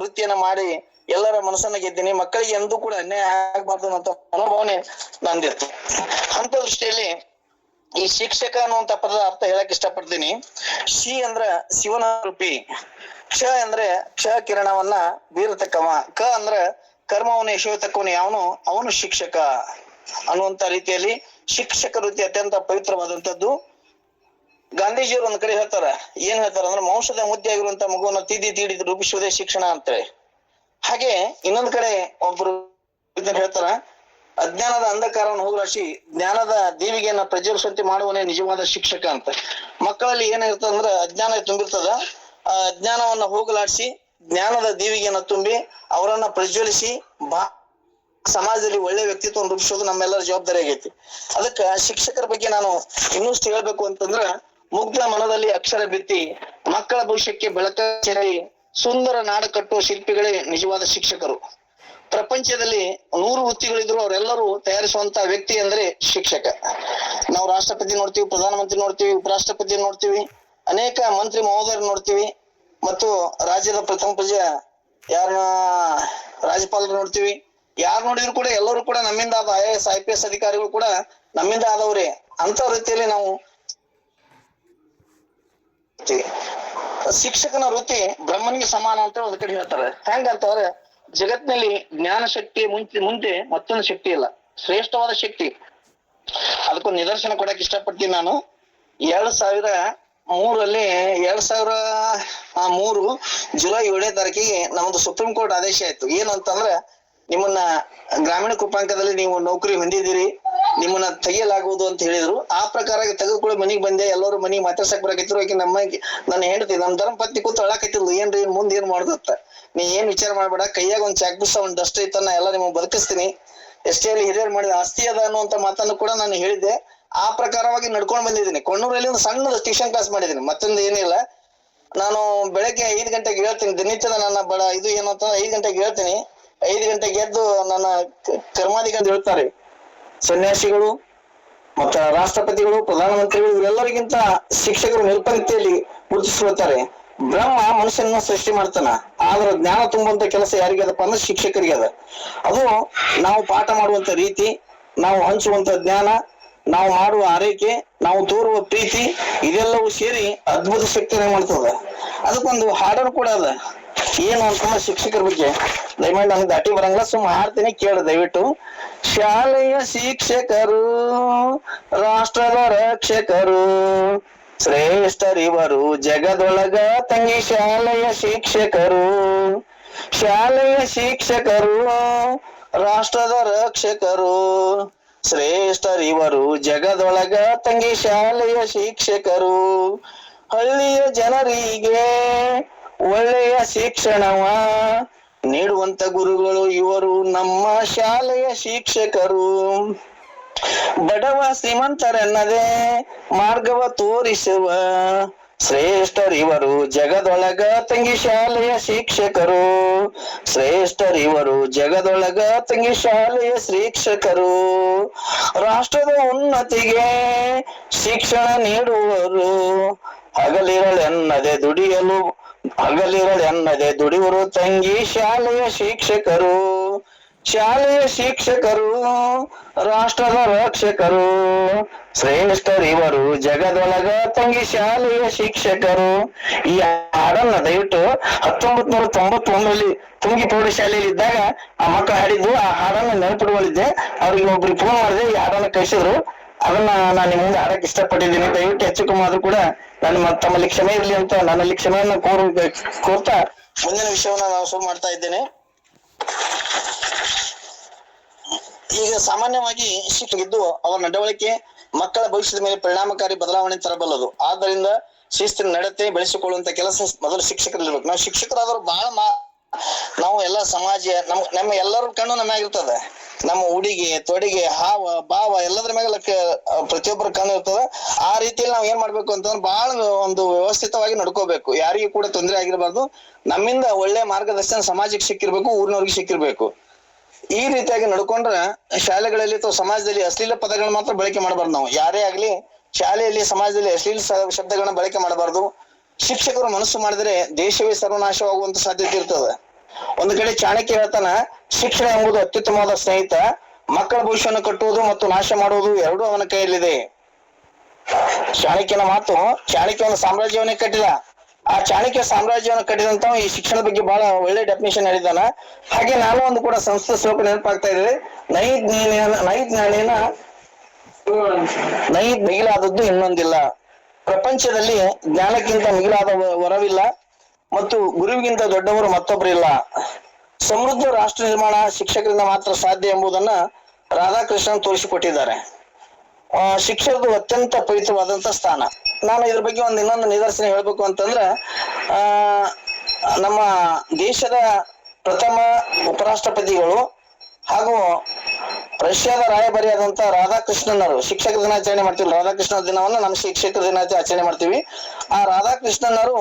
ವೃತ್ತಿಯನ್ನ ಮಾಡಿ ಎಲ್ಲರ ಮನಸ್ಸನ್ನ ಗೆದ್ದೀನಿ. ಮಕ್ಕಳಿಗೆ ಎಂದೂ ಕೂಡ ಅನ್ಯಾಯ ಆಗ್ಬಾರ್ದು ಅಂತ ಮನೋಭಾವನೆ ನಂದಿತ್ತು. ಅಂತ ದೃಷ್ಟಿಯಲ್ಲಿ ಈ ಶಿಕ್ಷಕ ಅನ್ನುವಂತ ಪದದ ಅರ್ಥ ಹೇಳಕ್ ಇಷ್ಟಪಡ್ತೀನಿ. ಶಿ ಅಂದ್ರ ಶಿವನ ರೂಪಿ, ಕ್ಷ ಅಂದ್ರೆ ಕ್ಷ ಕಿರಣವನ್ನ ಬೀರತಕ್ಕವ, ಕ ಅಂದ್ರ ಕರ್ಮವನ್ನು ಎಸೆಯತಕ್ಕವನು ಯಾವನು ಅವನು ಶಿಕ್ಷಕ ಅನ್ನುವಂತ ರೀತಿಯಲ್ಲಿ ಶಿಕ್ಷಕ ವೃತ್ತಿ ಅತ್ಯಂತ ಪವಿತ್ರವಾದಂತದ್ದು. ಗಾಂಧೀಜಿಯವರು ಒಂದ್ ಕಡೆ ಹೇಳ್ತಾರ, ಏನ್ ಹೇಳ್ತಾರ ಅಂದ್ರೆ ಮಾಂಸದ ಮುದ್ದೆ ಆಗಿರುವಂತ ಮಗುವನ್ನ ತೀಡಿ ರೂಪಿಸುವುದೇ ಶಿಕ್ಷಣ ಅಂತೇಳಿ. ಹಾಗೆ ಇನ್ನೊಂದ್ ಕಡೆ ಒಬ್ರು ಹೇಳ್ತಾರ, ಅಜ್ಞಾನದ ಅಂಧಕಾರವನ್ನು ಹೋಗಲಾಡಿಸಿ ಜ್ಞಾನದ ದೀವಿಗೆಯನ್ನ ಪ್ರಜ್ವಲಿಸುವಂತೆ ಮಾಡುವನೇ ನಿಜವಾದ ಶಿಕ್ಷಕ ಅಂತ. ಮಕ್ಕಳಲ್ಲಿ ಏನಿರ್ತದ ಅಂದ್ರ ಅಜ್ಞಾನ ತುಂಬಿರ್ತದ, ಆ ಅಜ್ಞಾನವನ್ನ ಹೋಗಲಾಡಿಸಿ ಜ್ಞಾನದ ದೀವಿಗೆಯನ್ನ ತುಂಬಿ ಅವರನ್ನ ಪ್ರಜ್ವಲಿಸಿ ಸಮಾಜದಲ್ಲಿ ಒಳ್ಳೆ ವ್ಯಕ್ತಿತ್ವವನ್ನು ರೂಪಿಸೋದು ನಮ್ಮೆಲ್ಲರ ಜವಾಬ್ದಾರಿ ಆಗೈತಿ. ಅದಕ್ಕ ಶಿಕ್ಷಕರ ಬಗ್ಗೆ ನಾನು ಇನ್ನೂಷ್ಟು ಹೇಳ್ಬೇಕು ಅಂತಂದ್ರ, ಮುಗ್ಧ ಮನದಲ್ಲಿ ಅಕ್ಷರ ಬಿತ್ತಿ ಮಕ್ಕಳ ಭವಿಷ್ಯಕ್ಕೆ ಬೆಳಕ ಚೆಲ್ಲಿ ಸುಂದರ ನಾಡ ಕಟ್ಟುವ ಶಿಲ್ಪಿಗಳೇ ನಿಜವಾದ ಶಿಕ್ಷಕರು. ಪ್ರಪಂಚದಲ್ಲಿ 100 ವೃತ್ತಿಗಳಿದ್ರು ಅವರೆಲ್ಲರೂ ತಯಾರಿಸುವಂತ ವ್ಯಕ್ತಿ ಅಂದ್ರೆ ಶಿಕ್ಷಕ. ನಾವು ರಾಷ್ಟ್ರಪತಿ ನೋಡ್ತೀವಿ, ಪ್ರಧಾನಮಂತ್ರಿ ನೋಡ್ತೀವಿ, ಉಪರಾಷ್ಟ್ರಪತಿ ನೋಡ್ತೀವಿ, ಅನೇಕ ಮಂತ್ರಿ ಮಹೋದಯರು ನೋಡ್ತೀವಿ, ಮತ್ತು ರಾಜ್ಯದ ಪ್ರಥಮ ಪ್ರಜೆ ಯಾರನ್ನ ರಾಜ್ಯಪಾಲರು ನೋಡ್ತೀವಿ. ಯಾರು ನೋಡಿದ್ರು ಕೂಡ ಎಲ್ಲರೂ ಕೂಡ ನಮ್ಮಿಂದ ಆದ IAS IPS ಅಧಿಕಾರಿಗಳು ಕೂಡ ನಮ್ಮಿಂದ ಆದವ್ರೆ. ಅಂತ ರೀತಿಯಲ್ಲಿ ನಾವು ಶಿಕ್ಷಕನ ವೃತ್ತಿ ಬ್ರಹ್ಮನಿಗೆ ಸಮಾನ ಅಂತ ಒಂದ್ ಕಡೆ ಹೇಳ್ತಾರೆ. ಹೆಂಗಂತಂದ್ರೆ ಜಗತ್ತಿನಲ್ಲಿ ಜ್ಞಾನ ಶಕ್ತಿ ಮುಂದೆ ಮತ್ತೊಂದು ಶಕ್ತಿ ಇಲ್ಲ, ಶ್ರೇಷ್ಠವಾದ ಶಕ್ತಿ. ಅದಕ್ಕೊಂದು ನಿದರ್ಶನ ಕೊಡಕ್ ಇಷ್ಟಪಡ್ತೀನಿ ನಾನು. 2003 ಜುಲೈ 7ನೇ ತಾರೀಕಿಗೆ ನಮ್ದು ಸುಪ್ರೀಂ ಕೋರ್ಟ್ ಆದೇಶ ಆಯ್ತು. ಏನು ಅಂತಂದ್ರೆ, ನಿಮ್ಮನ್ನ ಗ್ರಾಮೀಣ ಕೃಪಾಂಕದಲ್ಲಿ ನೀವು ನೌಕರಿ ಹೊಂದಿದ್ದೀರಿ, ನಿಮ್ಮನ್ನ ತೆಗೆಯಲಾಗುವುದು ಅಂತ ಹೇಳಿದ್ರು. ಆ ಪ್ರಕಾರ ತೆಗೆದುಕೊಳ್ಳಿ ಮನಿಗ್ ಬಂದೆ. ಎಲ್ಲರೂ ಮನಿಗ್ ಮಾತಾಡ್ಸಕ್ ಬರಾಕಿದ್ರು. ಆಕೆ ನನ್ನ ಹೆಂಡತಿ ನಮ್ಮ ಧರ್ಮ ಪತ್ನಿ ಕೂತ್ ಅಳಾಕತ್ತಿದ್ಲು, ಏನ್ರಿ ಮುಂದ್ ಏನ್ ಮಾಡುದತ್ತ. ನೀ ಏನ್ ವಿಚಾರ ಮಾಡ್ಬೇಡ, ಕೈಯಾಗ ಒಂದ್ ಚಾಕ್ ಪುಸ್ತ ಒಂದ್ ಡಸ್ಟ್ ಐತನ್ನ ಎಲ್ಲ ನಿಮ್ಗೆ ಬದುಕಿಸ್ತೀನಿ, ಎಷ್ಟೇ ಅಲ್ಲಿ ಹಿರಿಯರು ಮಾಡಿದ ಆಸ್ತಿ ಅದ ಅನ್ನುವಂತ ಮಾತನ್ನು ಕೂಡ ನಾನು ಹೇಳಿದ್ದೆ. ಆ ಪ್ರಕಾರವಾಗಿ ನಡ್ಕೊಂಡ್ ಬಂದಿದ್ದೀನಿ. ಕೊಣ್ಣೂರಲ್ಲಿ ಒಂದು ಸಣ್ಣ ಟ್ಯೂಷನ್ ಕ್ಲಾಸ್ ಮಾಡಿದ್ದೀನಿ, ಮತ್ತೊಂದು ಏನಿಲ್ಲ. ನಾನು ಬೆಳಗ್ಗೆ 5 ಗಂಟೆಗೆ ಹೇಳ್ತೀನಿ, ದಿನನಿತ್ಯದ ನನ್ನ ಇದು ಏನು ಅಂತಂದ್ರೆ 5 ಗಂಟೆಗೆ ಹೇಳ್ತೀನಿ. 5 ಗಂಟೆಗೆ ಎದ್ದು ನನ್ನ ಕರ್ಮಾಧಿಕಾರಿ ಹೇಳ್ತಾರೆ, ಸನ್ಯಾಸಿಗಳು ಮತ್ತ ರಾಷ್ಟ್ರಪತಿಗಳು, ಪ್ರಧಾನಮಂತ್ರಿಗಳು ಇವರೆಲ್ಲರಿಗಿಂತ ಶಿಕ್ಷಕರು ಮೇಲ್ಪಂಕ್ತಿಯಲ್ಲಿ ಗುರುತಿಸ್ಕೊಳ್ತಾರೆ. ಬ್ರಹ್ಮ ಮನುಷ್ಯನ ಸೃಷ್ಟಿ ಮಾಡ್ತಾನ, ಆದ್ರೆ ಜ್ಞಾನ ತುಂಬುವಂತ ಕೆಲಸ ಯಾರಿಗೆ ಅದಪ್ಪ ಅಂದ್ರೆ ಶಿಕ್ಷಕರಿಗೆ ಅದ. ಅದು ನಾವು ಪಾಠ ಮಾಡುವಂತ ರೀತಿ, ನಾವು ಹಂಚುವಂತ ಜ್ಞಾನ, ನಾವು ಮಾಡುವ ಆರೈಕೆ, ನಾವು ತೋರುವ ಪ್ರೀತಿ, ಇದೆಲ್ಲವೂ ಸೇರಿ ಅದ್ಭುತ ಶಕ್ತಿಯನ್ನು ಮಾಡ್ತದ. ಅದಕ್ಕೊಂದು ಹಾಡನ್ನು ಕೂಡ ಅದ. ಏನು ಅಂತಂದ್ರೆ ಶಿಕ್ಷಕರ ಬಗ್ಗೆ ದಯಮಾಡಿ ನನಗೆ ದಾಟಿ ಬರಂಗಿಲ್ಲ, ಸುಮ್ಮ ಹಾಡ್ತೀನಿ, ಕೇಳು ದಯವಿಟ್ಟು. ಶಾಲೆಯ ಶಿಕ್ಷಕರು ರಾಷ್ಟ್ರದ ರಕ್ಷಕರು, ಶ್ರೇಷ್ಠರಿವರು ಜಗದೊಳಗ ತಂಗಿ ಶಾಲೆಯ ಶಿಕ್ಷಕರು. ಶಾಲೆಯ ಶಿಕ್ಷಕರು ರಾಷ್ಟ್ರದ ರಕ್ಷಕರು, ಶ್ರೇಷ್ಠರಿವರು ಜಗದೊಳಗ ತಂಗಿ ಶಾಲೆಯ ಶಿಕ್ಷಕರು. ಹಳ್ಳಿಯ ಜನರಿಗೆ ಒಳ್ಳೆಯ ಶಿಕ್ಷಣವ ನೀಡುವಂತ ಗುರುಗಳು ಇವರು ನಮ್ಮ ಶಾಲೆಯ ಶಿಕ್ಷಕರು. ಬಡವ ಶ್ರೀಮಂತರೆನ್ನದೆ ಮಾರ್ಗವ ತೋರಿಸುವ ಶ್ರೇಷ್ಠರಿವರು ಜಗದೊಳಗ ತಂಗಿ ಶಾಲೆಯ ಶಿಕ್ಷಕರು. ಶ್ರೇಷ್ಠರಿವರು ಜಗದೊಳಗ ತಂಗಿ ಶಾಲೆಯ ಶಿಕ್ಷಕರು. ರಾಷ್ಟ್ರದ ಉನ್ನತಿಗೆ ಶಿಕ್ಷಣ ನೀಡುವರು, ಹಗಲಿರಳೆನ್ನದೆ ದುಡಿಯುವರು ತಂಗಿ ಶಾಲೆಯ ಶಿಕ್ಷಕರು. ಶಾಲೆಯ ಶಿಕ್ಷಕರು ರಾಷ್ಟ್ರದ ರಕ್ಷಕರು, ಶ್ರೇಷ್ಠರಿವರು ಜಗದೊಳಗ ತಂಗಿ ಶಾಲೆಯ ಶಿಕ್ಷಕರು. ಈ ಹಾಡನ್ನ ದಯವಿಟ್ಟು 1991ರಲ್ಲಿ ತುಂಗಿ ಪ್ರೌಢಶಾಲೆಯಲ್ಲಿ ಇದ್ದಾಗ ಆ ಮಕ್ಕಳು ಹಾಡಿದ್ದು. ಆ ಹಾಡನ್ನ ನೆನಪಿಡುವಲ್ಲಿದ್ದೆ. ಅವ್ರಿಗೆ ಒಬ್ರಿಗೆ ಫೋನ್ ಮಾಡಿದೆ, ಈ ಹಾಡನ್ನ ಕಳಿಸಿದ್ರು. ಅದನ್ನ ನಾನು ನಿಮ್ಮ ಮುಂದೆ ಹಾಡಕ್ ಇಷ್ಟಪಟ್ಟಿದ್ದೀನಿ. ದಯವಿಟ್ಟು ಹೆಚ್ಚು ಕಮ್ಮಿ ಆದ್ರೂ ಕೂಡ ತಮ್ಮಲ್ಲಿ ಕ್ಷಮೆ ಇರ್ಲಿ ಅಂತ ನನ್ನಲ್ಲಿ ಕ್ಷಮೆಯನ್ನ ಕೋರ್ತಾ ಮುಂದಿನ ವಿಷಯವನ್ನ ನಾವು ಶುರು ಮಾಡ್ತಾ ಇದ್ದೇನೆ. ಈಗ ಸಾಮಾನ್ಯವಾಗಿ ಶಿಕ್ಷಕಿದ್ದು ಅವರ ನಡವಳಿಕೆ ಮಕ್ಕಳ ಭವಿಷ್ಯದ ಮೇಲೆ ಪರಿಣಾಮಕಾರಿ ಬದಲಾವಣೆ ತರಬಲ್ಲದು. ಆದ್ದರಿಂದ ಶಿಸ್ತಿನ ನಡತೆ ಬೆಳೆಸಿಕೊಳ್ಳುವಂತ ಕೆಲಸ ಮೊದಲು ಶಿಕ್ಷಕರಲ್ಲಿರ್ಬೇಕು. ನಾವು ಶಿಕ್ಷಕರಾದ್ರು ಬಹಳ ನಾವು ಎಲ್ಲ ಸಮಾಜ ನಮ್ಮ ಎಲ್ಲರ ಕಣ್ಣು ನಮ್ಮಾಗಿರ್ತದೆ. ನಮ್ಮ ಉಡಿಗೆ ತೊಡಿಗೆ ಹಾವ ಭಾವ ಎಲ್ಲದ್ರ ಮ್ಯಾಗ ಪ್ರತಿಯೊಬ್ಬರ ಕಣ್ಣು ಇರ್ತದ. ಆ ರೀತಿಯಲ್ಲಿ ನಾವ್ ಏನ್ ಮಾಡ್ಬೇಕು ಅಂತಂದ್ರೆ ಬಹಳ ಒಂದು ವ್ಯವಸ್ಥಿತವಾಗಿ ನಡ್ಕೋಬೇಕು. ಯಾರಿಗೂ ಕೂಡ ತೊಂದರೆ ಆಗಿರಬಾರ್ದು. ನಮ್ಮಿಂದ ಒಳ್ಳೆ ಮಾರ್ಗದರ್ಶನ ಸಮಾಜಕ್ಕೆ ಸಿಕ್ಕಿರ್ಬೇಕು, ಊರಿನವ್ರಿಗೆ ಸಿಕ್ಕಿರ್ಬೇಕು. ಈ ರೀತಿಯಾಗಿ ನಡ್ಕೊಂಡ್ರ ಶಾಲೆಗಳಲ್ಲಿ ಅಥವಾ ಸಮಾಜದಲ್ಲಿ ಅಶ್ಲೀಲ ಪದಗಳನ್ನ ಮಾತ್ರ ಬಳಕೆ ಮಾಡಬಾರ್ದು. ನಾವು ಯಾರೇ ಆಗ್ಲಿ ಶಾಲೆಯಲ್ಲಿ ಸಮಾಜದಲ್ಲಿ ಅಶ್ಲೀಲ ಶಬ್ದಗಳನ್ನ ಬಳಕೆ ಮಾಡಬಾರ್ದು. ಶಿಕ್ಷಕರು ಮನಸ್ಸು ಮಾಡಿದ್ರೆ ದೇಶವೇ ಸರ್ವನಾಶವಾಗುವಂತ ಸಾಧ್ಯತೆ ಇರ್ತದೆ. ಒಂದು ಕಡೆ ಚಾಣಕ್ಯ ಹೇಳ್ತಾನ, ಶಿಕ್ಷಣ ಎಂಬುದು ಅತ್ಯುತ್ತಮವಾದ ಸ್ನೇಹಿತ, ಮಕ್ಕಳ ಭವಿಷ್ಯವನ್ನು ಕಟ್ಟುವುದು ಮತ್ತು ನಾಶ ಮಾಡುವುದು ಎರಡೂ ಅವನ ಕೈಯಲ್ಲಿದೆ. ಚಾಣಕ್ಯನ ಮಾತು. ಚಾಣಕ್ಯ ಒಂದು ಸಾಮ್ರಾಜ್ಯವನ್ನೇ ಕಟ್ಟಿದ. ಆ ಚಾಣಕ್ಯ ಸಾಮ್ರಾಜ್ಯವನ್ನು ಕಟ್ಟಿದಂತ ಈ ಶಿಕ್ಷಣ ಬಗ್ಗೆ ಬಹಳ ಒಳ್ಳೆ ಡೆಫಿನೇಷನ್ ಹೇಳಿದಾನ. ಹಾಗೆ ನಾನು ಒಂದು ಕೂಡ ಸಂಸ್ಕೃತ ಶ್ಲೋಕ ನೆನಪಾಗ್ತಾ ಇದೆ. ನೈಜ್ಞಾನೇನ ಮಿಗಿಲಾದದ್ದು ಇನ್ನೊಂದಿಲ್ಲ. ಪ್ರಪಂಚದಲ್ಲಿ ಜ್ಞಾನಕ್ಕಿಂತ ಮಿಗಿಲಾದ ವರವಿಲ್ಲ ಮತ್ತು ಗುರುವಿಗಿಂತ ದೊಡ್ಡವರು ಮತ್ತೊಬ್ಬರಿಲ್ಲ. ಸಮೃದ್ಧ ರಾಷ್ಟ್ರ ನಿರ್ಮಾಣ ಶಿಕ್ಷಕರಿಂದ ಮಾತ್ರ ಸಾಧ್ಯ ಎಂಬುದನ್ನ ರಾಧಾಕೃಷ್ಣನ್ ತೋರಿಸಿಕೊಟ್ಟಿದ್ದಾರೆ. ಶಿಕ್ಷಕರು ಅತ್ಯಂತ ಪವಿತ್ರವಾದಂತ ಸ್ಥಾನ. ನಾನು ಇದ್ರ ಬಗ್ಗೆ ಇನ್ನೊಂದು ನಿದರ್ಶನ ಹೇಳ್ಬೇಕು ಅಂತಂದ್ರ, ನಮ್ಮ ದೇಶದ ಪ್ರಥಮ ಉಪರಾಷ್ಟ್ರಪತಿಗಳು ಹಾಗೂ ರಷ್ಯಾದ ರಾಯಭಾರಿಯಾದಂತ ರಾಧಾಕೃಷ್ಣನರು, ಶಿಕ್ಷಕರ ದಿನಾಚರಣೆ ಮಾಡ್ತೀವಿ. ರಾಧಾಕೃಷ್ಣ ದಿನವನ್ನ ನಮ್ಮ ಶಿಕ್ಷಕರ ದಿನಾಚರಣೆ ಆಚರಣೆ ಮಾಡ್ತೀವಿ. ಆ ರಾಧಾಕೃಷ್ಣನರು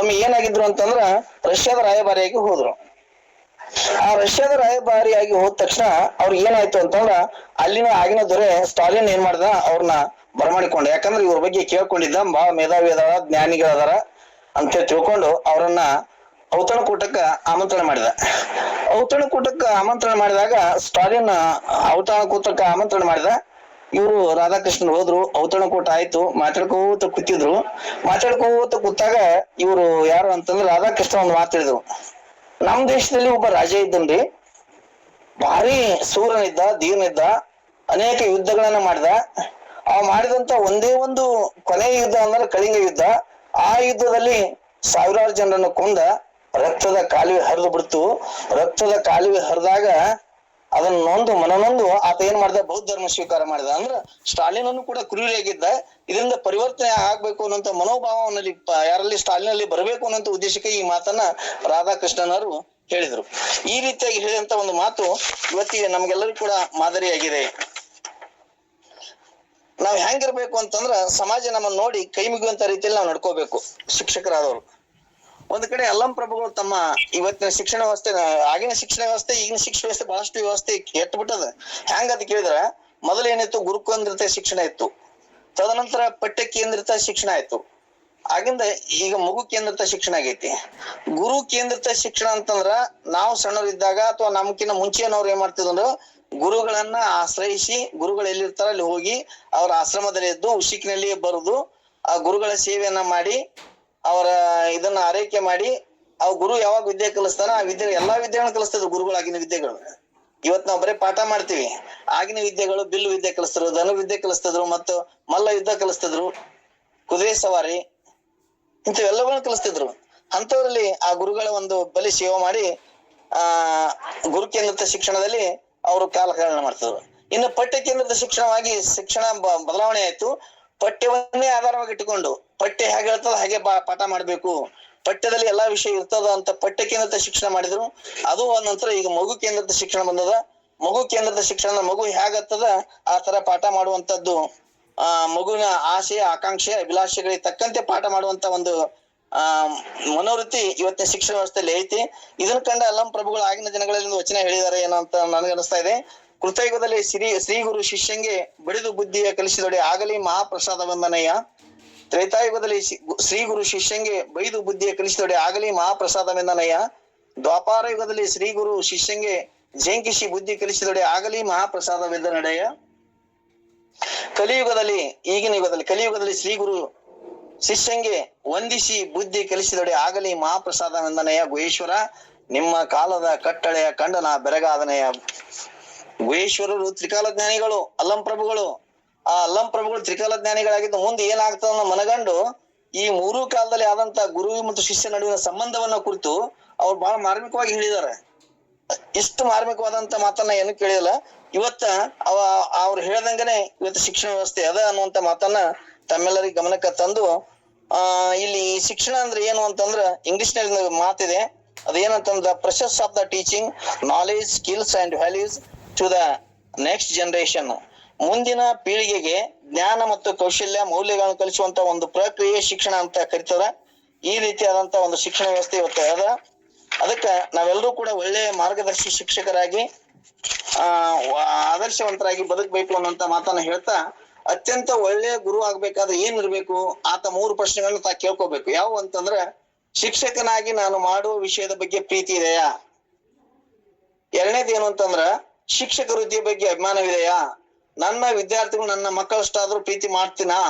ಒಮ್ಮೆ ಏನಾಗಿದ್ರು ಅಂತಂದ್ರ ರಷ್ಯಾದ ರಾಯಭಾರಿಯಾಗಿ ಹೋದ್ರು. ಆ ರಷ್ಯಾದ ರಾಯಭಾರಿಯಾಗಿ ಹೋದ ತಕ್ಷಣ ಅವ್ರಿಗೆ ಏನಾಯ್ತು ಅಂತಂದ್ರ, ಆಗಿನ ದೊರೆ ಸ್ಟಾಲಿನ್ ಏನ್ ಮಾಡ್ದ, ಅವ್ರನ್ನ ಬರಮಾಡಿಕೊಂಡ. ಯಾಕಂದ್ರೆ ಇವ್ರ ಬಗ್ಗೆ ಕೇಳ್ಕೊಂಡಿದ್ದ, ಬಹಳ ಮೇಧಾವಿ ಅದಾರ, ಜ್ಞಾನಿಗಳದಾರ ಅಂತ ತಿಳ್ಕೊಂಡು ಅವ್ರನ್ನ ಔತಣಕೂಟಕ್ಕ ಆಮಂತ್ರಣ ಮಾಡಿದ. ಔತಣಕೂಟಕ್ಕೆ ಆಮಂತ್ರಣ ಮಾಡಿದಾಗ ಸ್ಟಾಲಿನ್ ಔತಣಕೂಟಕ್ಕೆ ಆಮಂತ್ರಣ ಮಾಡಿದ. ಇವರು ರಾಧಾಕೃಷ್ಣನ್ ಹೋದ್ರು. ಔತಣಕೂಟ ಆಯ್ತು. ಮಾತಾಡ್ಕೋತ ಕೂತಾಗ ಇವರು ಯಾರು ಅಂತಂದ್ರೆ ರಾಧಾಕೃಷ್ಣ ಒಂದು ಮಾತಾಡಿದ್ರು. ನಮ್ ದೇಶದಲ್ಲಿ ಒಬ್ಬ ರಾಜ ಇದ್ದನ್ರಿ, ಭಾರಿ ಸೂರನಿದ್ದ, ಧೀರನಿದ್ದ, ಅನೇಕ ಯುದ್ಧಗಳನ್ನ ಮಾಡಿದ. ಮಾಡಿದಂತ ಒಂದೇ ಒಂದು ಕೊನೆಯ ಯುದ್ಧ ಅಂದ್ರೆ ಕಳಿಂಗ ಯುದ್ಧ. ಆ ಯುದ್ಧದಲ್ಲಿ ಸಾವಿರಾರು ಜನರನ್ನು ಕೊಂದ. ರಕ್ತದ ಕಾಲುವೆ ಹರಿದು ಬಿಡ್ತು. ರಕ್ತದ ಕಾಲುವೆ ಹರಿದಾಗ ಅದನ್ನ ಮನನೊಂದು ಆತ ಏನ್ ಮಾಡ್ದ, ಬೌದ್ಧ ಧರ್ಮ ಸ್ವೀಕಾರ ಮಾಡಿದ. ಅಂದ್ರ ಸ್ಟಾಲಿನನ್ನು ಕೂಡ ಕ್ರೂರಿಯಾಗಿದ್ದ. ಇದರಿಂದ ಪರಿವರ್ತನೆ ಆಗ್ಬೇಕು ಅನ್ನೋಂತ ಮನೋಭಾವನಲ್ಲಿ ಯಾರಲ್ಲಿ ಸ್ಟಾಲಿನಲ್ಲಿ ಬರಬೇಕು ಅನ್ನೋಂತ ಉದ್ದೇಶಕ್ಕೆ ಈ ಮಾತನ್ನ ರಾಧಾಕೃಷ್ಣನವರು ಹೇಳಿದ್ರು. ಈ ರೀತಿಯಾಗಿ ಹೇಳಿದಂತ ಒಂದು ಮಾತು ಇವತ್ತಿಗೆ ನಮ್ಗೆಲ್ಲರಿಗೂ ಕೂಡ ಮಾದರಿಯಾಗಿದೆ. ನಾವ್ ಹೆಂಗಿರ್ಬೇಕು ಅಂತಂದ್ರ, ಸಮಾಜ ನಮ್ಮನ್ನ ನೋಡಿ ಕೈ ಮುಗಿಯುವಂತ ರೀತಿಯಲ್ಲಿ ನಾವು ನಡ್ಕೋಬೇಕು. ಶಿಕ್ಷಕರಾದವರು ಒಂದ್ ಕಡೆ ಅಲ್ಲಂ ಪ್ರಭುಗಳು ತಮ್ಮ ಇವತ್ತಿನ ಶಿಕ್ಷಣ ವ್ಯವಸ್ಥೆ, ಆಗಿನ ಶಿಕ್ಷಣ ವ್ಯವಸ್ಥೆ ಈಗಿನ ಶಿಕ್ಷಣ ವ್ಯವಸ್ಥೆ ಬಹಳಷ್ಟು ವ್ಯವಸ್ಥೆ ಕೆಟ್ಟು ಬಿಟ್ಟದ. ಹೆಂಗಂತ ಕೇಳಿದ್ರ, ಮೊದಲು ಏನಿತ್ತು, ಗುರುಕೇಂದ್ರಿತ ಶಿಕ್ಷಣ ಇತ್ತು. ತದನಂತರ ಪಠ್ಯ ಕೇಂದ್ರಿತ ಶಿಕ್ಷಣ ಆಯ್ತು. ಆಗಿಂದ ಈಗ ಮಗು ಕೇಂದ್ರಿತ ಶಿಕ್ಷಣ ಆಗೈತಿ. ಗುರು ಕೇಂದ್ರಿತ ಶಿಕ್ಷಣ ಅಂತಂದ್ರ, ನಾವು ಸಣ್ಣವರಿದ್ದಾಗ ಅಥವಾ ನಮ್ಕಿನ್ನ ಮುಂಚೆನವ್ರು ಏನ್ ಮಾಡ್ತಿದ್ರು, ಗುರುಗಳನ್ನ ಆಶ್ರಯಿಸಿ, ಗುರುಗಳು ಎಲ್ಲಿರ್ತಾರ ಅಲ್ಲಿ ಹೋಗಿ ಅವ್ರ ಆಶ್ರಮದಲ್ಲಿ ಎದ್ದು ಉಶಿಕಿನಲ್ಲಿ ಬರುದು, ಆ ಗುರುಗಳ ಸೇವೆಯನ್ನ ಮಾಡಿ ಅವರ ಇದನ್ನ ಆರೈಕೆ ಮಾಡಿ, ಆ ಗುರು ಯಾವಾಗ ವಿದ್ಯೆ ಕಲಿಸ್ತಾನ ಆ ವಿದ್ಯೆ, ಎಲ್ಲಾ ವಿದ್ಯೆಗಳನ್ನ ಕಲಿಸ್ತಿದ್ರು ಗುರುಗಳು. ಆಗಿನ ವಿದ್ಯೆಗಳು ಇವತ್ ನಾವ್ ಬರೀ ಪಾಠ ಮಾಡ್ತೀವಿ. ಆಗಿನ ವಿದ್ಯೆಗಳು ಬಿಲ್ಲು ವಿದ್ಯೆ ಕಲಿಸ್ತಿದ್ರು, ಧನು ವಿದ್ಯೆ ಕಲಿಸ್ತಿದ್ರು, ಮತ್ತು ಮಲ್ಲ ಯುದ್ಧ ಕಲಿಸ್ತಿದ್ರು, ಕುದುರೆ ಸವಾರಿ, ಇಂಥವೆಲ್ಲಗಳನ್ನ ಕಲಿಸ್ತಿದ್ರು. ಅಂತವರಲ್ಲಿ ಆ ಗುರುಗಳ ಒಂದು ಬಲಿ ಸೇವೆ ಮಾಡಿ ಗುರು ಕೇಂದ್ರಿತ ಶಿಕ್ಷಣದಲ್ಲಿ ಅವರು ಕಾಲಹರಣ ಮಾಡ್ತಿದ್ರು. ಇನ್ನು ಪಠ್ಯ ಕೇಂದ್ರಿತ ಶಿಕ್ಷಣವಾಗಿ ಶಿಕ್ಷಣ ಬದಲಾವಣೆ ಆಯ್ತು. ಪಠ್ಯವನ್ನೇ ಆಧಾರವಾಗಿ ಇಟ್ಟುಕೊಂಡು ಪಠ್ಯ ಹೇಗೆ ಹೇಳ್ತದ ಹಾಗೆ ಪಾಠ ಮಾಡ್ಬೇಕು, ಪಠ್ಯದಲ್ಲಿ ಎಲ್ಲಾ ವಿಷಯ ಇರ್ತದ ಅಂತ ಪಠ್ಯ ಕೇಂದ್ರಿತ ಶಿಕ್ಷಣ ಮಾಡಿದ್ರು. ಅದು ನಂತರ ಈಗ ಮಗು ಕೇಂದ್ರಿತ ಶಿಕ್ಷಣ ಬಂದದ. ಮಗು ಕೇಂದ್ರಿತ ಶಿಕ್ಷಣ, ಮಗು ಹೇಗತ್ತದ ಆ ತರ ಪಾಠ ಮಾಡುವಂತದ್ದು, ಮಗುವಿನ ಆಸೆ, ಆಕಾಂಕ್ಷೆ, ಅಭಿಲಾಷೆಗಳಿಗೆ ತಕ್ಕಂತೆ ಪಾಠ ಮಾಡುವಂತ ಒಂದು ಮನೋವೃತ್ತಿ ಇವತ್ತಿನ ಶಿಕ್ಷಣ ವ್ಯವಸ್ಥೆಯಲ್ಲಿ ಐತಿ. ಇದನ್ನ ಕಂಡ ಅಲ್ಲಂ ಪ್ರಭುಗಳು ಆಗಿನ ದಿನಗಳಲ್ಲಿ ಒಂದು ವಚನ ಹೇಳಿದ್ದಾರೆ ಏನೋ ಅಂತ ನನಗೆ ಅನಿಸ್ತಾ ಇದೆ. ಕೃತಯುಗದಲ್ಲಿ ಶ್ರೀ ಗುರು ಶಿಷ್ಯಂಗೆ ಬಡಿದು ಬುದ್ಧಿಯ ಕಲಿಸಿದೊಡೆ ಆಗಲಿ ಮಹಾಪ್ರಸಾದ ವಂದನಯ್ಯ. ತ್ರೇತಾಯುಗದಲ್ಲಿ ಶ್ರೀ ಗುರು ಶಿಷ್ಯಂಗೆ ಬೈದು ಬುದ್ಧಿಯ ಕಲಿಸಿದೊಡೆ ಆಗಲಿ ಮಹಾಪ್ರಸಾದ ವಂದನಯ್ಯ. ದ್ವಾಪಾರ ಯುಗದಲ್ಲಿ ಶ್ರೀ ಗುರು ಶಿಷ್ಯಂಗೆ ಜಂಕಿಸಿ ಬುದ್ಧಿ ಕಲಿಸಿದೊಡೆ ಆಗಲಿ ಮಹಾಪ್ರಸಾದ ವಂದನಯ್ಯ. ಈಗಿನ ಯುಗದಲ್ಲಿ ಕಲಿಯುಗದಲ್ಲಿ ಶ್ರೀ ಗುರು ಶಿಷ್ಯಂಗೆ ವಂದಿಸಿ ಬುದ್ಧಿ ಕಲಿಸಿದೊಡೆ ಆಗಲಿ ಮಹಾಪ್ರಸಾದ ವಂದನಯ್ಯ. ಗುಹೇಶ್ವರ ನಿಮ್ಮ ಕಾಲದ ಕಟ್ಟಳೆಯ ಕಂಡನ ಬೆರಗಾದನೆಯ. ಗುಹೇಶ್ವರರು ತ್ರಿಕಾಲ ಜ್ಞಾನಿಗಳು, ಅಲ್ಲಂ ಪ್ರಭುಗಳು. ಆ ಅಲ್ಲಂ ಪ್ರಭುಗಳು ತ್ರಿಕಾಲ ಜ್ಞಾನಿಗಳಾಗಿದ್ದು ಮುಂದೆ ಏನಾಗ್ತದ ಮನಗಂಡು ಈ ಮೂರೂ ಕಾಲದಲ್ಲಿ ಆದಂತ ಗುರು ಮತ್ತು ಶಿಷ್ಯ ನಡುವಿನ ಸಂಬಂಧವನ್ನ ಕುರಿತು ಅವ್ರು ಬಹಳ ಮಾರ್ಮಿಕವಾಗಿ ಹೇಳಿದ್ದಾರೆ. ಇಷ್ಟು ಮಾರ್ಮಿಕವಾದಂತ ಮಾತನ್ನ ಏನು ಕೇಳಿಲ್ಲ. ಇವತ್ತ ಅವ್ರು ಹೇಳ್ದಂಗನೆ ಇವತ್ತು ಶಿಕ್ಷಣ ವ್ಯವಸ್ಥೆ ಅದ ಅನ್ನುವಂತ ಮಾತನ್ನ ತಮ್ಮೆಲ್ಲರಿಗೆ ಗಮನಕ್ಕೆ ತಂದು, ಇಲ್ಲಿ ಶಿಕ್ಷಣ ಅಂದ್ರೆ ಏನು ಅಂತಂದ್ರ ಇಂಗ್ಲಿಷ್ ನಲ್ಲಿ ಮಾತಿದೆ. ಅದೇನಂತಂದ್ರ pressures of the teaching, knowledge, skills and values to the next generation. ಮುಂದಿನ ಪೀಳಿಗೆಗೆ ಜ್ಞಾನ ಮತ್ತು ಕೌಶಲ್ಯ, ಮೌಲ್ಯಗಳನ್ನು ಕಲಿಸುವಂತ ಒಂದು ಪ್ರಕ್ರಿಯೆ ಶಿಕ್ಷಣ ಅಂತ ಕರಿತಾರ. ಈ ರೀತಿಯಾದಂತ ಒಂದು ಶಿಕ್ಷಣ ವ್ಯವಸ್ಥೆ ಇವತ್ತು ಅದ. ಅದಕ್ಕ ನಾವೆಲ್ಲರೂ ಕೂಡ ಒಳ್ಳೆಯ ಮಾರ್ಗದರ್ಶಿ ಶಿಕ್ಷಕರಾಗಿ ಆದರ್ಶವಂತರಾಗಿ ಬದುಕಬೇಕು ಅನ್ನೋಂತ ಮಾತನ್ನ ಹೇಳ್ತಾ, ಅತ್ಯಂತ ಒಳ್ಳೆಯ ಗುರು ಆಗ್ಬೇಕಾದ್ರೆ ಏನಿರ್ಬೇಕು ಆತ 3 ಪ್ರಶ್ನೆಗಳನ್ನ ಕೇಳ್ಕೋಬೇಕು. ಯಾವ ಅಂತಂದ್ರ, ಶಿಕ್ಷಕನಾಗಿ ನಾನು ಮಾಡುವ ವಿಷಯದ ಬಗ್ಗೆ ಪ್ರೀತಿ ಇದೆಯಾ? ಎರಡನೇದು ಏನು ಅಂತಂದ್ರ ಶಿಕ್ಷಕ ವೃತ್ತಿಯ ಬಗ್ಗೆ ಅಭಿಮಾನವಿದೆಯಾ? ನನ್ನ ವಿದ್ಯಾರ್ಥಿಗಳು ನನ್ನ ಮಕ್ಕಳಷ್ಟಾದ್ರೂ ಪ್ರೀತಿ ಮಾಡ್ತೀನಾ?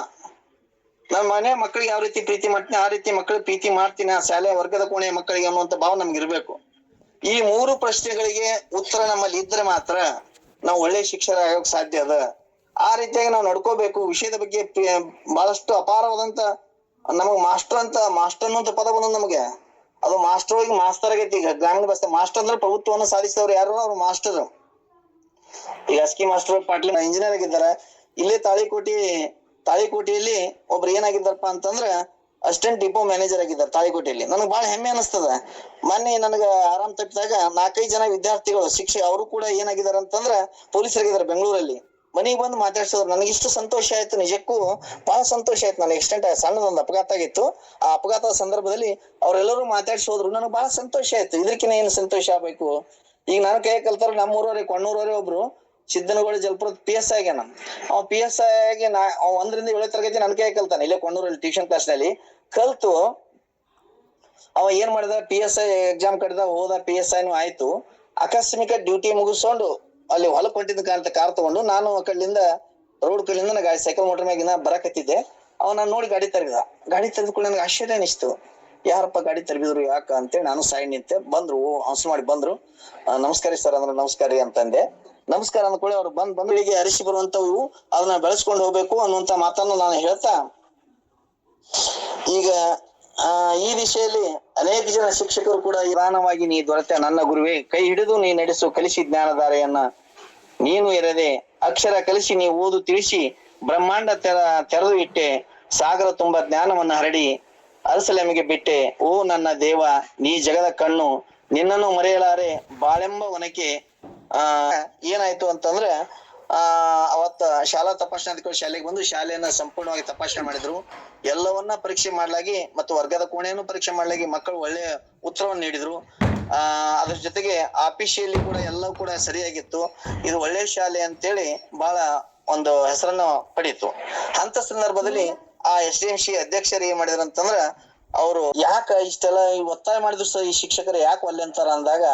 ನನ್ನ ಮನೆ ಮಕ್ಕಳಿಗೆ ಯಾವ ರೀತಿ ಪ್ರೀತಿ ಮಾಡ್ತೀನಿ ಆ ರೀತಿ ಮಕ್ಕಳಿಗೆ ಪ್ರೀತಿ ಮಾಡ್ತೀನ ಶಾಲೆ ವರ್ಗದ ಕೋಣೆಯ ಮಕ್ಕಳಿಗೆ ಅನ್ನುವಂತ ಭಾವ ನಮ್ಗೆ ಇರ್ಬೇಕು. ಈ ಮೂರು ಪ್ರಶ್ನೆಗಳಿಗೆ ಉತ್ತರ ನಮ್ಮಲ್ಲಿ ಇದ್ರೆ ಮಾತ್ರ ನಾವು ಒಳ್ಳೆ ಶಿಕ್ಷಕರಾಗೋಕ್ ಸಾಧ್ಯ ಅದ. ಆ ರೀತಿಯಾಗಿ ನಾವು ನಡ್ಕೋಬೇಕು. ವಿಷಯದ ಬಗ್ಗೆ ಬಹಳಷ್ಟು ಅಪಾರವಾದಂತ ನಮಗ್ ಮಾಸ್ಟರ್ ಅನ್ನುವಂತ ಪದ ಬಂದ ನಮಗೆ. ಅದು ಮಾಸ್ಟರ್ ಹೋಗಿ ಮಾಸ್ತರ್ ಆಗೈತಿ. ಈಗ ಗ್ರಾಮೀಣ ಭಾಷೆ ಮಾಸ್ಟರ್ ಅಂದ್ರೆ ಪ್ರಭುತ್ವವನ್ನು ಸಾಧಿಸಿದವ್ರು ಯಾರು? ಅವ್ರು ಮಾಸ್ಟರ್. ಈಗ ಅಸ್ಕಿ ಮಾಸ್ಟರ್ ಪಾಟೀಲ್ ಇಂಜಿನಿಯರ್ ಆಗಿದ್ದಾರ. ಇಲ್ಲೇ ತಾಳಿಕೋಟೆಯಲ್ಲಿ ಒಬ್ರು ಏನಾಗಿದ್ದಾರಪ್ಪ ಅಂತಂದ್ರ ಅಸಿಸ್ಟೆಂಟ್ ಡಿಪೋ ಮ್ಯಾನೇಜರ್ ಆಗಿದ್ದಾರೆ ತಾಳಿಕೋಟೆಯಲ್ಲಿ. ನನಗ್ ಬಹಳ ಹೆಮ್ಮೆ ಅನಿಸ್ತದ. ಮೊನ್ನೆ ನನಗ ಆರಾಮ್ ತಪ್ಪಿದಾಗ 4-5 ಜನ ವಿದ್ಯಾರ್ಥಿಗಳು ಅವರು ಕೂಡ ಏನಾಗಿದಾರ ಅಂತಂದ್ರ ಪೊಲೀಸರಾಗಿದ್ದಾರೆ ಬೆಂಗಳೂರಲ್ಲಿ. ಮನೆಗೆ ಬಂದು ಮಾತಾಡ್ಸಿದ್ರು. ನನಗೆ ಇಷ್ಟು ಸಂತೋಷ ಆಯ್ತು, ನಿಜಕ್ಕೂ ಬಹಳ ಸಂತೋಷ ಆಯ್ತು. ನನಗೆ ಎಕ್ಸ್ಟೆಂಟ್ ಸಣ್ಣದೊಂದು ಅಪಘಾತ ಆಗಿತ್ತು. ಆ ಅಪಘಾತದ ಸಂದರ್ಭದಲ್ಲಿ ಅವ್ರೆಲ್ಲರೂ ಮಾತಾಡ್ಸಿ ಹೋದ್ರು. ನನಗೆ ಬಹಳ ಸಂತೋಷ ಆಯ್ತು. ಇದಕ್ಕಿಂತ ಏನು ಸಂತೋಷ ಆಗ್ಬೇಕು? ಈಗ ನಾನು ಕೈ ಕಲ್ತಾರ ನಮ್ಮೂರವರೇ ಕೊಣ್ಣೂರವರೇ ಒಬ್ರು ಸಿದ್ದನಗೌಡ ಜಲಪುರದ PS ಆಗ್ಯಾನ. ಅವ್ PS ಆಗಿ 1ರಿಂದ 7ನೇ ತರಗತಿ ನನ್ನ ಕೈ ಕಲ್ತಾನೆ ಇಲ್ಲೇ ಕೊಣ್ಣೂರಲ್ಲಿ ಟ್ಯೂಷನ್ ಕ್ಲಾಸ್ ನಲ್ಲಿ ಕಲ್ತು. ಅವ ಏನ್ ಮಾಡಿದ, PSI ಎಕ್ಸಾಮ್ ಕಟ್ಟಿದ, ಹೋದ, PSI ಆಯ್ತು. ಆಕಸ್ಮಿಕ ಡ್ಯೂಟಿ ಮುಗಿಸ್ಕೊಂಡು ಅಲ್ಲಿ ಹೊಲಕ್ ಹೊಂಟಿದ್ದ ಕಾರ್ ತಗೊಂಡು ನಾನು ಆ ಕಡೆಯಿಂದ ರೋಡ್ ಕಡೆಯಿಂದ ನಾ ಗಾಡಿ ಸೈಕಲ್ ಮೋಟರ್ ಮ್ಯಾಗಿನ ಬರಕತ್ತಿದ್ದೆ. ಅವ ನಾನು ನೋಡಿ ಗಾಡಿ ತೆಗೆದುಕೊಂಡು ನನಗೆ ಆಶ್ಚರ್ಯ ಅನಿಸ್ತು. ಯಾರಪ್ಪ ಗಾಡಿ ತರಬಿದ್ರು ಯಾಕ ಅಂತೇಳಿ ನಾನು ಸೈಡ್ ನಿಂತೆ. ಬಂದ್ರು, ಹಂಸ ಮಾಡಿ ಬಂದ್ರು. ನಮಸ್ಕಾರ ಸರ್ ಅಂದ್ರೆ ನಮಸ್ಕಾರ ಅಂತಂದೆ. ನಮಸ್ಕಾರ ಅಂದ್ಕೊಳ್ಳಿ ಅವ್ರು ಬಂಗಳಿಗೆ ಅರಿಸಿ ಬರುವಂತವು ಅದನ್ನ ಬೆಳೆಸ್ಕೊಂಡು ಹೋಗ್ಬೇಕು ಅನ್ನುವಂತ ಮಾತನ್ನು ನಾನು ಹೇಳ್ತಾ, ಈಗ ಈ ದಿಶೆಯಲ್ಲಿ ಅನೇಕ ಜನ ಶಿಕ್ಷಕರು ಕೂಡ ನಿಧಾನವಾಗಿ ನೀ ದೊರೆತ ನನ್ನ ಗುರುವೇ, ಕೈ ಹಿಡಿದು ನೀ ನಡೆಸು ಕಲಿಸಿ ಜ್ಞಾನಧಾರೆಯನ್ನ ನೀನು ಎರದೆ, ಅಕ್ಷರ ಕಲಿಸಿ ನೀ ಓದು ತಿಳಿಸಿ, ಬ್ರಹ್ಮಾಂಡ ತೆರೆದು ಇಟ್ಟೆ, ಸಾಗರ ತುಂಬ ಜ್ಞಾನವನ್ನ ಹರಡಿ ಅರಸಲೆಮೆಗೆ ಬಿಟ್ಟೆ. ಓ ನನ್ನ ದೇವ ನೀ ಜಗದ ಕಣ್ಣು, ನಿನ್ನನ್ನು ಮರೆಯಲಾರೆ ಬಾಳೆಂಬ ವನಕೆ. ಏನಾಯ್ತು ಅಂತಂದ್ರೆ ಅವತ್ತ ಶಾಲಾ ತಪಾಸಣಾಧಿಕಾರಿ ಶಾಲೆಗೆ ಬಂದು ಶಾಲೆಯನ್ನ ಸಂಪೂರ್ಣವಾಗಿ ತಪಾಸಣೆ ಮಾಡಿದ್ರು. ಎಲ್ಲವನ್ನ ಪರೀಕ್ಷೆ ಮಾಡ್ಲಾಗಿ ಮತ್ತು ವರ್ಗದ ಕೋಣೆಯನ್ನು ಪರೀಕ್ಷೆ ಮಾಡ್ಲಾಗಿ ಮಕ್ಕಳು ಒಳ್ಳೆಯ ಉತ್ತರವನ್ನು ನೀಡಿದ್ರು. ಅದ್ರ ಜೊತೆಗೆ ಆಫೀಸಿಯಲ್ಲಿ ಕೂಡ ಎಲ್ಲವೂ ಕೂಡ ಸರಿಯಾಗಿತ್ತು. ಇದು ಒಳ್ಳೆ ಶಾಲೆ ಅಂತೇಳಿ ಬಹಳ ಒಂದು ಹೆಸರನ್ನು ಪಡೀತು. ಅಂತ ಸಂದರ್ಭದಲ್ಲಿ ಆ SDMC ಅಧ್ಯಕ್ಷರು ಏನ್ ಮಾಡಿದ್ರು ಅಂತಂದ್ರ, ಅವರು ಯಾಕ ಇಷ್ಟೆಲ್ಲ ಒತ್ತಾಯ ಮಾಡಿದ್ರು ಸರ್ ಈ ಶಿಕ್ಷಕರು ಯಾಕೆ ಒಲ್ಲೆ ಅಂತಾರ ಅಂದಾಗ,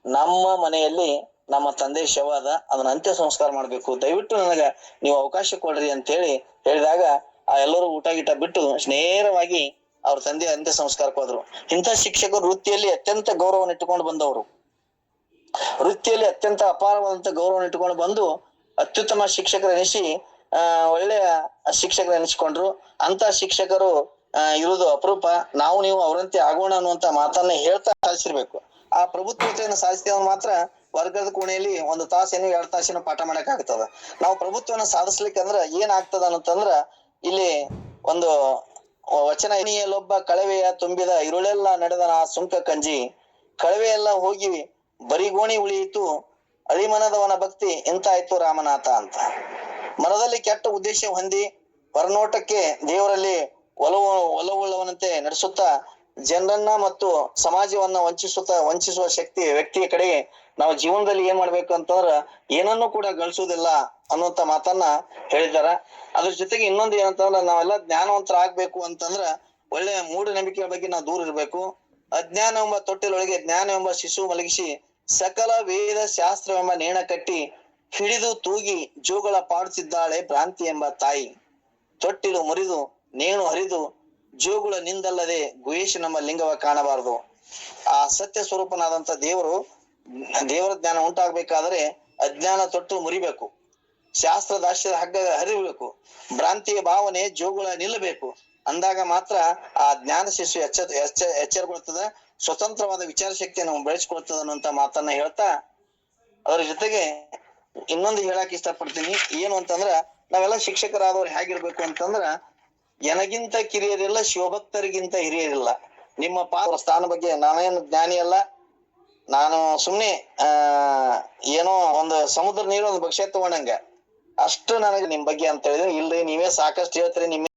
ನಮ್ಮ ಮನೆಯಲ್ಲಿ ನಮ್ಮ ತಂದೆ ಶವ ಅದ, ಅದನ್ನ ಅಂತ್ಯ ಸಂಸ್ಕಾರ ಮಾಡ್ಬೇಕು, ದಯವಿಟ್ಟು ನನಗ ನೀವು ಅವಕಾಶ ಕೊಡ್ರಿ ಅಂತ ಹೇಳಿ ಹೇಳಿದಾಗ ಆ ಎಲ್ಲರೂ ಊಟ ಗೀಟ ಬಿಟ್ಟು ನೇರವಾಗಿ ಅವ್ರ ತಂದೆ ಅಂತ್ಯ ಸಂಸ್ಕಾರಕ್ಕೆ ಹೋದ್ರು. ಇಂಥ ಶಿಕ್ಷಕರು ವೃತ್ತಿಯಲ್ಲಿ ಅತ್ಯಂತ ಗೌರವವನ್ನು ಇಟ್ಟುಕೊಂಡು ಬಂದವರು. ವೃತ್ತಿಯಲ್ಲಿ ಅತ್ಯಂತ ಅಪಾರವಾದಂತ ಗೌರವವನ್ನು ಇಟ್ಟುಕೊಂಡು ಬಂದು ಅತ್ಯುತ್ತಮ ಶಿಕ್ಷಕರೆನಿಸಿ ಒಳ್ಳೆಯ ಶಿಕ್ಷಕರು ಎನಿಸಿಕೊಂಡ್ರು. ಅಂತ ಶಿಕ್ಷಕರು ಇರುವುದು ಅಪರೂಪ. ನಾವು ನೀವು ಅವರಂತೆ ಆಗೋಣ ಅನ್ನುವಂತ ಮಾತನ್ನ ಹೇಳ್ತಾ ಸಾಧಿಸಿರ್ಬೇಕು. ಆ ಪ್ರಭುತ್ವತೆಯನ್ನು ಸಾಧಿಸಿದವನು ಮಾತ್ರ ವರ್ಗದ ಕೋಣೆಯಲ್ಲಿ 1 ತಾಸೇನು 2 ತಾಸೇನು ಪಾಠ ಮಾಡಕ್ ಆಗ್ತದ. ನಾವು ಪ್ರಭುತ್ವನ ಸಾಧಿಸ್ಲಿಕ್ಕೆ ಅಂದ್ರ ಏನ್ ಆಗ್ತದ ಅಂತಂದ್ರ, ಇಲ್ಲಿ ಒಂದು ವಚನ, ಎನಿಯಲ್ಲೊಬ್ಬ ಕಳವೆಯ ತುಂಬಿದ ಇರುಳೆಲ್ಲ ನಡೆದ ಆ ಸುಂಕ ಕಂಜಿ, ಕಳವೆಯೆಲ್ಲ ಹೋಗಿ ಬರಿಗೋಣಿ ಉಳಿಯಿತು, ಅಳಿಮನದವನ ಭಕ್ತಿ ಎಂತಾಯ್ತು ರಾಮನಾಥ ಅಂತ. ಮನದಲ್ಲಿ ಕೆಟ್ಟ ಉದ್ದೇಶ ಹೊಂದಿ ಹೊರನೋಟಕ್ಕೆ ದೇವರಲ್ಲಿ ಒಲವುಳ್ಳವನಂತೆ ನಡೆಸುತ್ತಾ ಜನರನ್ನ ಮತ್ತು ಸಮಾಜವನ್ನ ವಂಚಿಸುವ ಶಕ್ತಿ ವ್ಯಕ್ತಿಯ ಕಡೆಗೆ ನಾವು ಜೀವನದಲ್ಲಿ ಏನ್ ಮಾಡ್ಬೇಕು ಅಂತಂದ್ರ ಏನನ್ನು ಕೂಡ ಗಳಿಸುವುದಿಲ್ಲ ಅನ್ನುವಂತ ಮಾತನ್ನ ಹೇಳಿದಾರ. ಅದ್ರ ಜೊತೆಗೆ ಇನ್ನೊಂದು ಏನಂತಂದ್ರ, ನಾವೆಲ್ಲ ಜ್ಞಾನವಂತರ ಆಗ್ಬೇಕು ಅಂತಂದ್ರ ಒಳ್ಳೆಯ ಮೂಢನಂಬಿಕೆಯ ಬಗ್ಗೆ ನಾವು ದೂರ ಇರ್ಬೇಕು. ಅಜ್ಞಾನವೆಂಬ ತೊಟ್ಟಿಲೊಳಗೆ ಜ್ಞಾನವೆಂಬ ಶಿಶು ಮಲಗಿಸಿ, ಸಕಲ ವೇದ ಶಾಸ್ತ್ರವೆಂಬ ನೇಣ ಕಟ್ಟಿ ಹಿಡಿದು ತೂಗಿ ಜೋಗಳ ಪಾಡುತ್ತಿದ್ದಾಳೆ ಭ್ರಾಂತಿ ಎಂಬ ತಾಯಿ. ತೊಟ್ಟಿಲು ಮುರಿದು ನೇಣು ಹರಿದು ಜೋಗುಳ ನಿಂದಲ್ಲದೆ ಗುಹೇಶ ನಮ್ಮ ಲಿಂಗವ ಕಾಣಬಾರದು. ಆ ಸತ್ಯ ಸ್ವರೂಪನಾದಂತ ದೇವರ ಜ್ಞಾನ ಉಂಟಾಗ್ಬೇಕಾದ್ರೆ ಅಜ್ಞಾನ ತೊಟ್ಟು ಮುರಿಬೇಕು, ಶಾಸ್ತ್ರ ದಾಸ್ಯದ ಹಗ್ಗ ಹರಿಬೇಕು, ಭ್ರಾಂತಿಯ ಭಾವನೆ ಜೋಗುಳ ನಿಲ್ಲಬೇಕು. ಅಂದಾಗ ಮಾತ್ರ ಆ ಜ್ಞಾನ ಶಿಶು ಎಚ್ಚರಗೊಳ್ತದ, ಸ್ವತಂತ್ರವಾದ ವಿಚಾರ ಶಕ್ತಿಯನ್ನು ಬೆಳೆಸ್ಕೊಳ್ತದ ಅನ್ನುವಂತ ಮಾತನ್ನ ಹೇಳ್ತಾ, ಅದ್ರ ಜೊತೆಗೆ ಇನ್ನೊಂದು ಹೇಳಕ್ ಇಷ್ಟಪಡ್ತೀನಿ. ಏನು ಅಂತಂದ್ರ, ನಾವೆಲ್ಲ ಶಿಕ್ಷಕರಾದವ್ರು ಹೇಗಿರ್ಬೇಕು ಅಂತಂದ್ರ, ಎನಗಿಂತ ಕಿರಿಯರಿಲ್ಲ, ಶಿವಭಕ್ತರಿಗಿಂತ ಹಿರಿಯರಿಲ್ಲ. ನಿಮ್ಮ ಸ್ಥಾನ ಬಗ್ಗೆ ನಾನೇನು ಜ್ಞಾನಿ ಅಲ್ಲ, ನಾನು ಸುಮ್ನೆ ಏನೋ ಒಂದು ಸಮುದ್ರ ನೀರು ಒಂದು ಭಕ್ಷ್ಯ ತಗೊಂಡಂಗ ಅಷ್ಟು ನನಗೆ ನಿಮ್ ಬಗ್ಗೆ ಅಂತ ಹೇಳಿದ್ರೆ, ಇಲ್ರಿ ನೀವೇ ಸಾಕಷ್ಟು ಹೇಳ್ತೀರಿ, ನಿಮ್ಮ